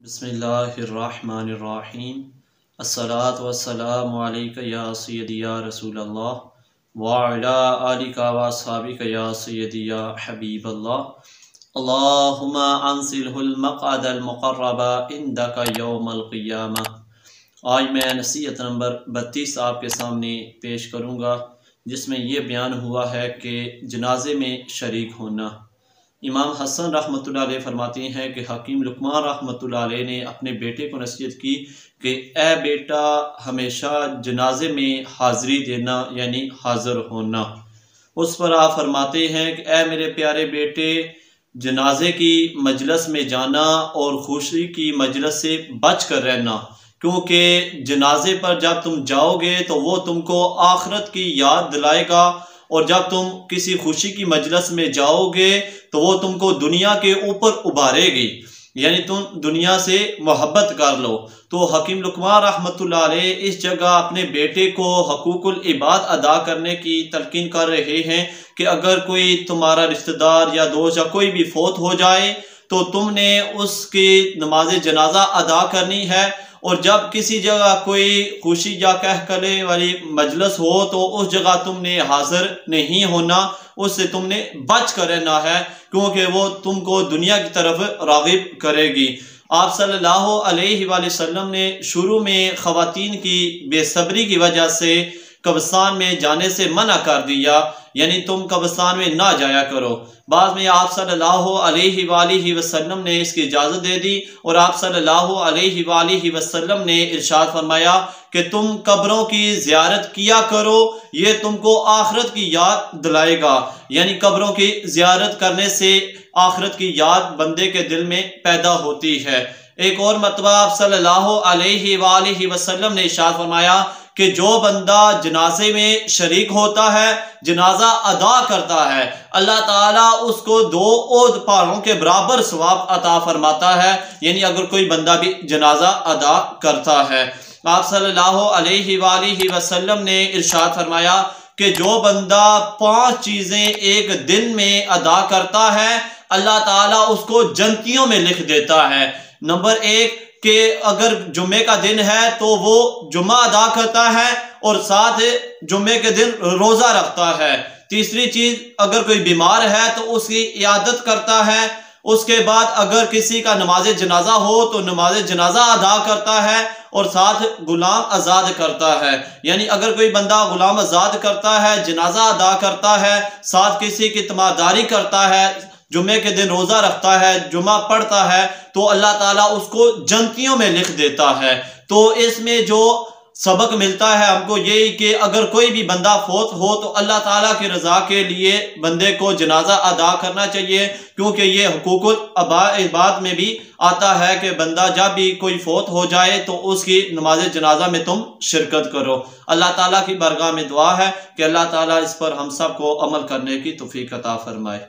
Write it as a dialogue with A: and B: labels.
A: बिस्मिल्लाहिर्रहमानिर्रहीम। अस्सलातु वस्सलामु अलैका या सय्यदी या रसूल अल्लाह व अला आलिका व अस्हाबिका या सय्यदी या हबीब अल्लाह। अल्लाहुम्मा अंसिलहुल मक़अदल मुक़र्रबा इंदका यौमल क़ियामा। आज मैं नसीहत नंबर 32 आपके सामने पेश करूँगा, जिसमें ये बयान हुआ है कि जनाजे में शरीक होना। इमाम हसन रहमतुल्लाह अलैह फरमाते हैं कि हकीम लुक़मान रहमतुल्लाह अलैह ने अपने बेटे को नसीहत की कि ए बेटा, हमेशा जनाजे में हाज़री देना यानी हाज़िर होना। उस पर आप फरमाते हैं कि ए मेरे प्यारे बेटे, जनाजे की मजलिस में जाना और खुशी की मजलिस से बच कर रहना, क्योंकि जनाजे पर जब तुम जाओगे तो वो तुमको आखिरत की याद दिलाएगा, और जब तुम किसी खुशी की मजलिस में जाओगे तो वो तुमको दुनिया के ऊपर उभारेगी, यानी तुम दुनिया से मोहब्बत कर लो। तो हकीम लुक़मान रहमतुल्लाह अलैह इस जगह अपने बेटे को हकूकुल इबाद अदा करने की तलकीन कर रहे हैं कि अगर कोई तुम्हारा रिश्तेदार या दोस्त या कोई भी फौत हो जाए तो तुमने उसकी नमाज जनाजा अदा करनी है, और जब किसी जगह कोई खुशी या कहकले वाली मजलिस हो तो उस जगह तुमने हाजिर नहीं होना, उससे तुमने बच कर रहना है, क्योंकि वो तुमको दुनिया की तरफ राग़िब करेगी। आप सल्लल्लाहु अलैहि वसल्लम ने शुरू में ख़वातीन की बेसब्री की वजह से कब्रिस्तान में जाने से मना कर दिया, यानी तुम कब्रिस्तान में ना जाया करो। बाद में आप सल्लल्लाहु अलैहि वसल्लम ने इसकी इजाज़त दे दी, और आप सल्लल्लाहु अलैहि वसल्लम ने इरशाद फरमाया कि तुम कब्रों की ज़ियारत किया करो, ये तुमको आखिरत की याद दिलाएगा। यानी कब्रों की ज़ियारत करने से आखिरत की याद बंदे के दिल में पैदा होती है। एक और मरतबा आप सल्लल्लाहु अलैहि वसल्लम ने इरशाद फरमाया कि जो बंदा जनाजे में शरीक होता है, जनाजा अदा करता है, अल्लाह ताला उसको 2 ओद पहाड़ों के बराबर सवाब अता फरमाता है। यानी अगर कोई बंदा भी जनाजा अदा करता है, आप सल्लल्लाहु अलैहि वसल्लम ने इरशाद फरमाया कि जो बंदा 5 चीज़ें एक दिन में अदा करता है, अल्लाह ताला उसको जन्नतियों में लिख देता है। नंबर 1 कि अगर जुम्मे का दिन है तो वो जुम्मा अदा करता है और साथ जुम्मे के दिन रोज़ा रखता है। तीसरी चीज़, अगर कोई बीमार है तो उसकी इयादत करता है। उसके बाद अगर किसी का नमाज जनाजा हो तो नमाज जनाजा अदा करता है और साथ गुलाम आज़ाद करता है। यानी अगर कोई बंदा गुलाम आज़ाद करता है, जनाजा अदा करता है, साथ किसी की तीमारदारी करता है, जुम्मे के दिन रोज़ा रखता है, जुम्मा पढ़ता है, तो अल्लाह ताला उसको जन्नतियों में लिख देता है। तो इसमें जो सबक मिलता है हमको यही कि अगर कोई भी बंदा फौत हो तो अल्लाह ताला की रज़ा के लिए बंदे को जनाजा अदा करना चाहिए, क्योंकि ये हुकूकुल इबाद में भी आता है कि बंदा जब भी कोई फौत हो जाए तो उसकी नमाज जनाजा में तुम शिरकत करो। अल्लाह ताला की बारगाह में दुआ है कि अल्लाह ताला इस पर हम सब को अमल करने की तौफीक अता फरमाए।